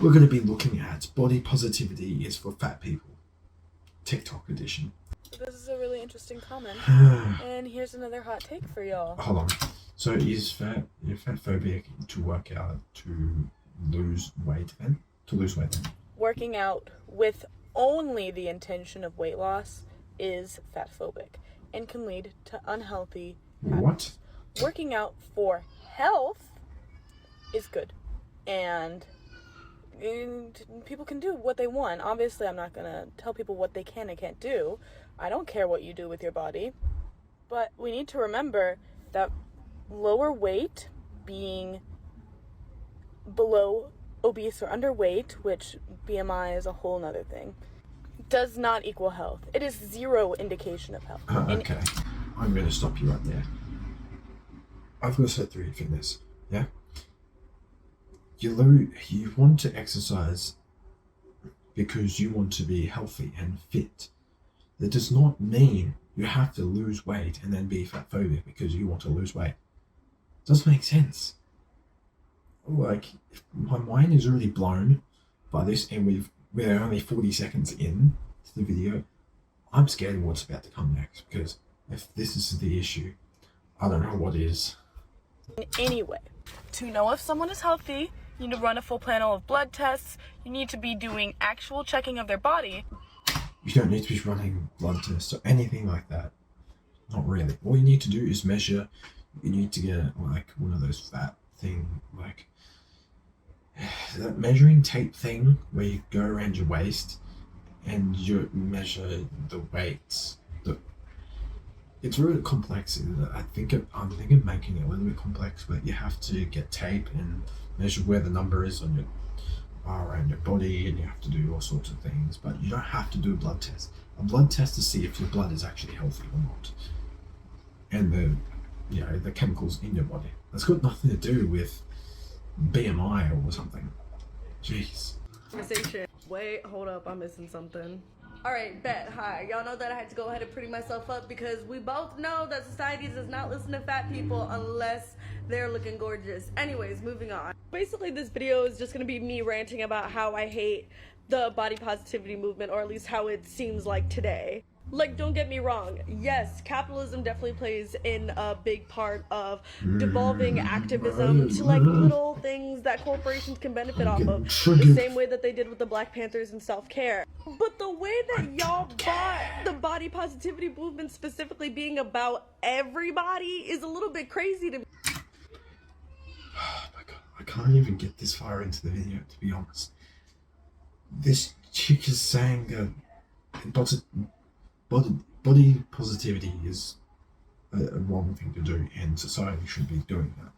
we're going to be looking at body positivity is for fat people, TikTok edition. This is a really interesting comment. And here's another hot take for y'all. Hold on. So is fat phobic to work out to lose weight then? To lose weight then? Working out with only the intention of weight loss is fat phobic and can lead to unhealthy habits. What? Working out for health is good. And people can do what they want. Obviously, I'm not going to tell people what they can and can't do. I don't care what you do with your body. But we need to remember that lower weight, being below obese or underweight, which BMI is a whole nother thing, does not equal health. It is zero indication of health. Okay, I'm going to stop you right there. I've got to set through fitness, yeah? You want to exercise because you want to be healthy and fit. That does not mean you have to lose weight and then be fat phobic because you want to lose weight. It doesn't make sense. Like, my mind is really blown by this, and we're only 40 seconds in to the video. I'm scared of what's about to come next, because if this is the issue, I don't know what is. Anyway, to know if someone is healthy, you need to run a full panel of blood tests. You need to be doing actual checking of their body. You don't need to be running blood tests or anything like that. Not really. All you need to do is measure. You need to get like one of those fat thing, like that measuring tape thing where you go around your waist and you measure the weights. It's really complex. I'm thinking of making it a little bit complex, but you have to get tape and measure where the number is on around your body, and you have to do all sorts of things. But you don't have to do a blood test. A blood test to see if your blood is actually healthy or not, and the chemicals in your body. That's got nothing to do with BMI or something. Jeez. Conversation. Wait, hold up, I'm missing something. Alright, bet. Hi. Y'all know that I had to go ahead and pretty myself up because we both know that society does not listen to fat people unless they're looking gorgeous. Anyways, moving on. Basically, this video is just gonna be me ranting about how I hate the body positivity movement, or at least how it seems like today. Like, don't get me wrong, yes, capitalism definitely plays in a big part of devolving activism to like little things that corporations can benefit off of, the same way that they did with the Black Panthers and self-care. But the way that y'all bought the body positivity movement specifically being about everybody is a little bit crazy to me. Oh my god, I can't even get this far into the video, to be honest. This chick is saying that body positivity is a wrong thing to do, and society should be doing that.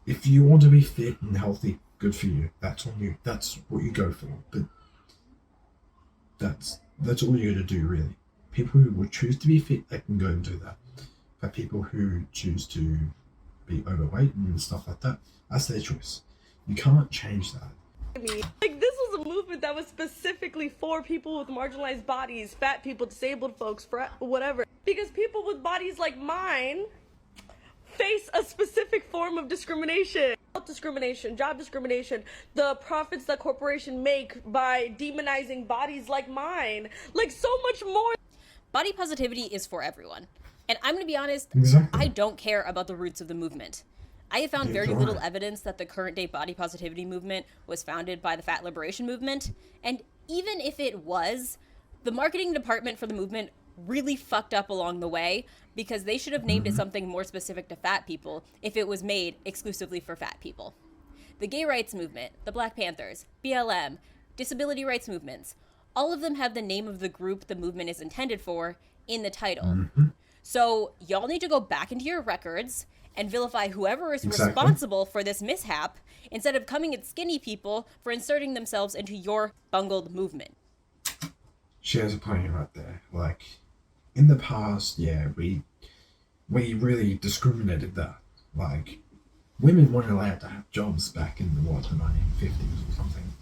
If you want to be fit and healthy, good for you. That's on you. That's what you go for. But that's all you got to do, really. People who would choose to be fit, they can go and do that. But people who choose to be overweight and stuff like that, that's their choice. You can't change that. Like, this was a movement that was specifically for people with marginalized bodies, fat people, disabled folks, for whatever. Because people with bodies like mine face a specific form of discrimination. Health discrimination, job discrimination, the profits that corporations make by demonizing bodies like mine. Like, so much more. Body positivity is for everyone. And I'm going to be honest, Exactly. I don't care about the roots of the movement. I have found very little evidence that the current day body positivity movement was founded by the fat liberation movement. And even if it was, the marketing department for the movement really fucked up along the way, because they should have named it something more specific to fat people if it was made exclusively for fat people. The gay rights movement, the Black Panthers, BLM, disability rights movements, all of them have the name of the group the movement is intended for in the title. So y'all need to go back into your records and vilify whoever is responsible for this mishap, instead of coming at skinny people for inserting themselves into your bungled movement. She has a point right there. Like, in the past, yeah, we really discriminated that. Like, women weren't allowed to have jobs back in the 1950s or something.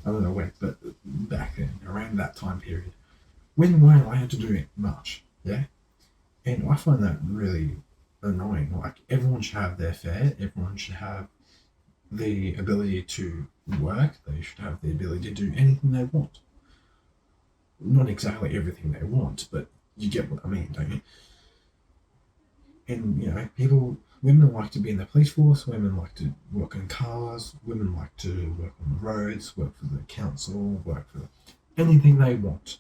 I don't know when, but back then, around that time period, women weren't allowed to do it much, yeah? And I find that really annoying. Like, everyone should have their fare, everyone should have the ability to work. They should have the ability to do anything they want. Not exactly everything they want, but you get what I mean, don't you? And, you know, women like to be in the police force, women like to work in cars, women like to work on the roads, work for the council, work for anything they want.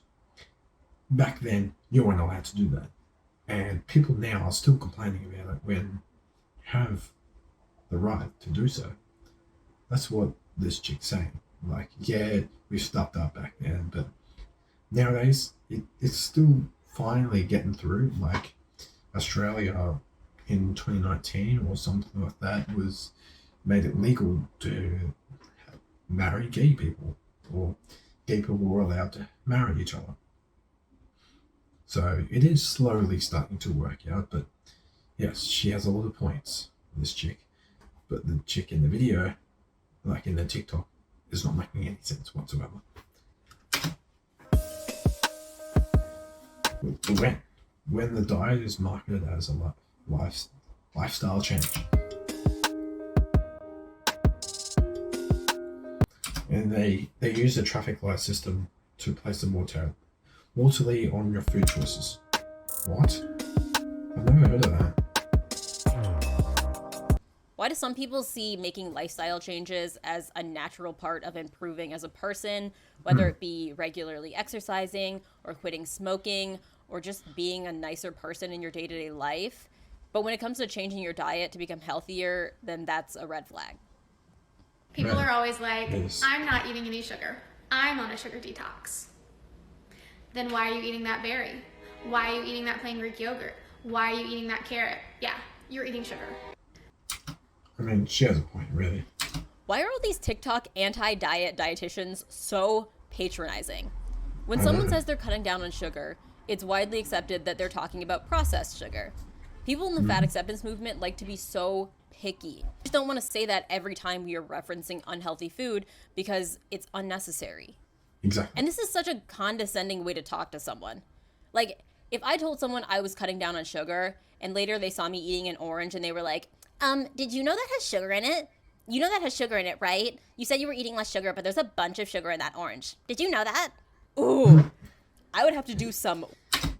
Back then, you weren't allowed to do that. And people now are still complaining about it when you have the right to do so. That's what this chick's saying. Like, yeah, we stuffed up back then, but nowadays, it's still finally getting through. Like, Australia in 2019 or something like that was made it legal to marry gay people, or gay people were allowed to marry each other. So it is slowly starting to work out, but yes, she has a lot of points, this chick. But the chick in the video, like in the TikTok, is not making any sense whatsoever. When the diet is marketed as a lifestyle change, and they use the traffic light system to place them mortally on your food choices. What? I've never heard of that. Why do some people see making lifestyle changes as a natural part of improving as a person, whether it be regularly exercising or quitting smoking or just being a nicer person in your day-to-day life? But when it comes to changing your diet to become healthier, then that's a red flag. People Right. are always like, Yes. I'm not eating any sugar. I'm on a sugar detox. Then why are you eating that berry? Why are you eating that plain Greek yogurt? Why are you eating that carrot? Yeah, you're eating sugar. I mean, she has a point, really. Why are all these TikTok anti-diet dietitians so patronizing? When I someone don't know. says they're cutting down on sugar, it's widely accepted that they're talking about processed sugar. People in the fat acceptance movement like to be so picky. I just don't want to say that every time we are referencing unhealthy food because it's unnecessary. Exactly. And this is such a condescending way to talk to someone. Like, if I told someone I was cutting down on sugar and later they saw me eating an orange and they were like, did you know that has sugar in it? You know that has sugar in it, right? You said you were eating less sugar, but there's a bunch of sugar in that orange. Did you know that? Ooh. I would have to do some...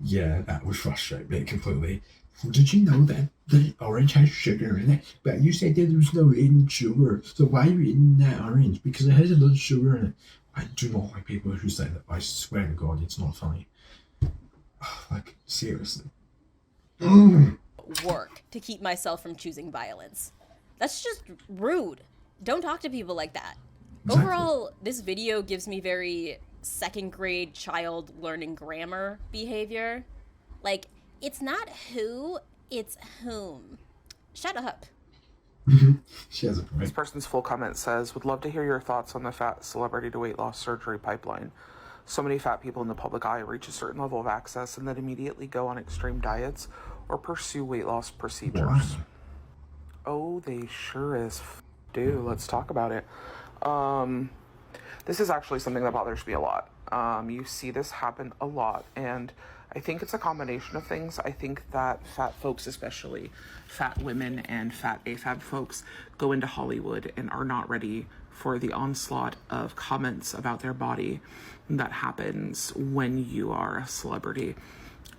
Yeah, that would frustrate me completely. Did you know that the orange has sugar in it? But you said there was no hidden sugar. So why are you eating that orange? Because it has a lot of sugar in it. I do not like people who say that. I swear to God, it's not funny. Like, seriously. work to keep myself from choosing violence. That's just rude. Don't talk to people like that. Exactly. Overall, this video gives me very second grade child learning grammar behavior. Like, it's not who, it's whom. Shut up. She has a This point. person's full comment says, would love to hear your thoughts on the fat celebrity to weight loss surgery pipeline. So many fat people in the public eye reach a certain level of access and then immediately go on extreme diets or pursue weight loss procedures. Wow. Oh, they sure as do. Let's talk about it. This is actually something that bothers me a lot. You see this happen a lot, and I think it's a combination of things. I think that fat folks, especially fat women and fat AFAB folks, go into Hollywood and are not ready for the onslaught of comments about their body that happens when you are a celebrity.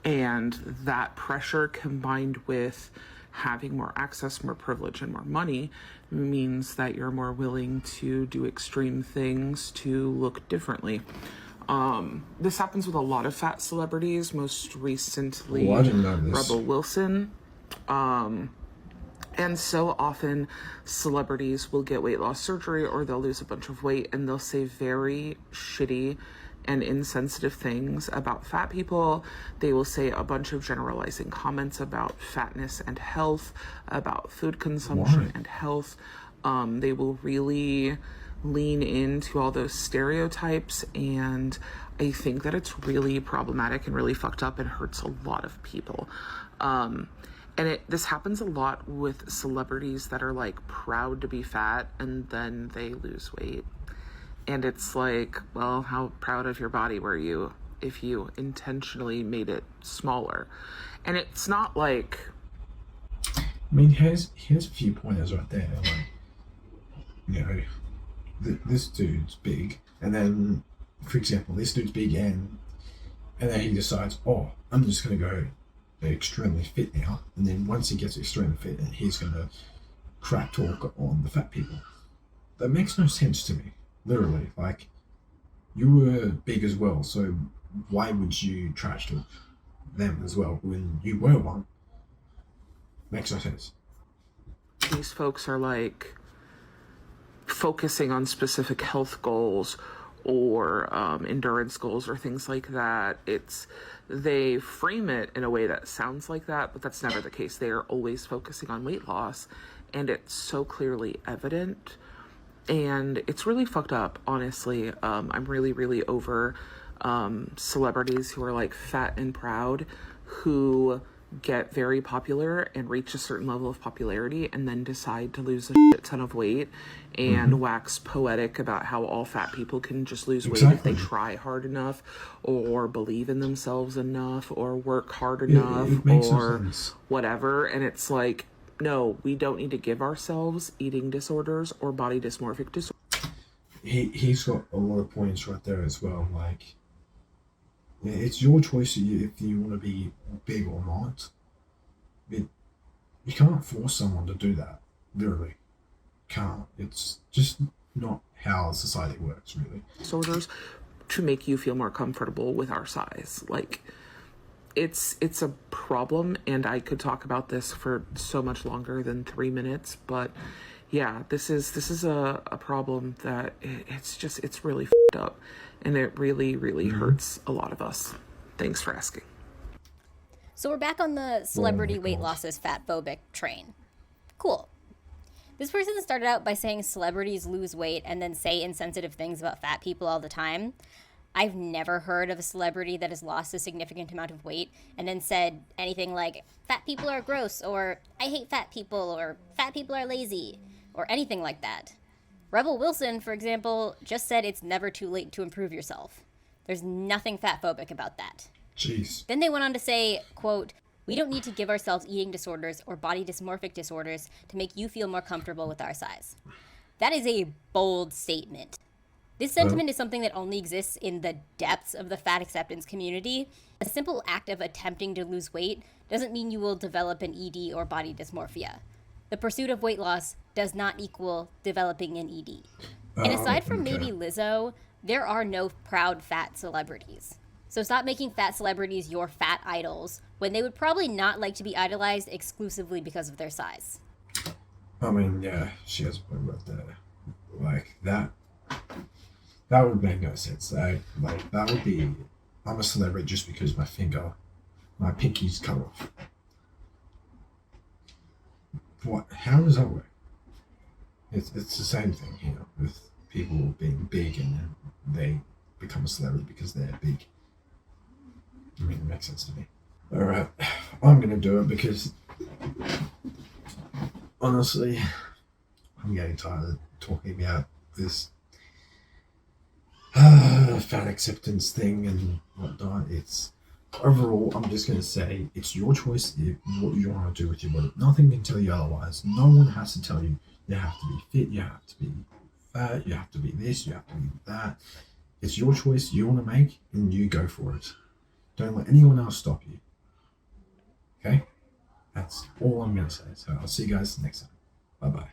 And that pressure combined with having more access, more privilege, and more money means that you're more willing to do extreme things to look differently. This happens with a lot of fat celebrities, most recently Oh, I didn't know this. Rebel Wilson. And so often celebrities will get weight loss surgery or they'll lose a bunch of weight and they'll say very shitty and insensitive things about fat people. They will say a bunch of generalizing comments about fatness and health, about food consumption Why? and health. They will really lean into all those stereotypes, and I think that it's really problematic and really fucked up and hurts a lot of people. And this happens a lot with celebrities that are like proud to be fat and then they lose weight. And it's like, well, how proud of your body were you if you intentionally made it smaller? And it's not like... I mean, here's a few pointers right there. Like, this dude's big, and then, for example, this dude's big, and then he decides, oh, I'm just going to go extremely fit now, and then once he gets extremely fit, and he's going to crap talk on the fat people. That makes no sense to me, literally. Like, you were big as well, so why would you trash talk them as well when you were one? Makes no sense. These folks are like focusing on specific health goals or endurance goals or things like that. They frame it in a way that sounds like that, but that's never the case. They are always focusing on weight loss, and it's so clearly evident, and it's really fucked up, honestly. I'm really, really over celebrities who are like fat and proud, who get very popular and reach a certain level of popularity and then decide to lose a shit ton of weight and wax poetic about how all fat people can just lose weight if they try hard enough or believe in themselves enough or work hard enough or whatever. And it's like, no, we don't need to give ourselves eating disorders or body dysmorphic disorders. He's got a lot of points right there as well. Like, yeah, it's your choice if you want to be big or not. You can't force someone to do that. Literally. Can't. It's just not how society works, really. Disorders to make you feel more comfortable with our size. Like, it's a problem, and I could talk about this for so much longer than 3 minutes, but yeah, this is a problem that it's really f***ed up, and it really, really hurts a lot of us. Thanks for asking. So we're back on the celebrity weight loss is fat phobic train. Cool. This person started out by saying celebrities lose weight and then say insensitive things about fat people all the time. I've never heard of a celebrity that has lost a significant amount of weight and then said anything like, fat people are gross, or I hate fat people, or fat people are lazy, or anything like that. Rebel Wilson, for example, just said it's never too late to improve yourself. There's nothing fatphobic about that. Jeez. Then they went on to say, quote, we don't need to give ourselves eating disorders or body dysmorphic disorders to make you feel more comfortable with our size. That is a bold statement. This sentiment is something that only exists in the depths of the fat acceptance community. A simple act of attempting to lose weight doesn't mean you will develop an ED or body dysmorphia. The pursuit of weight loss does not equal developing an ED. And aside from maybe Lizzo, there are no proud fat celebrities. So stop making fat celebrities your fat idols when they would probably not like to be idolized exclusively because of their size. I mean, yeah, she has a point about that. Like, that would make no sense. That would be, I'm a celebrity just because my pinky's cut off. What? How does that work? It's the same thing here with people being big and then they become a celebrity because they're big. I mean, it makes sense to me. Alright, I'm gonna do it because honestly, I'm getting tired of talking about this fat acceptance thing and whatnot. It's overall, I'm just gonna say it's your choice what you want to do with your body. Nothing can tell you otherwise. No one has to tell you you have to be fit, you have to be fat, you have to be this, you have to be that. It's your choice you want to make, and you go for it. Don't let anyone else stop you. Okay? That's all I'm gonna say. So I'll see you guys next time. Bye bye.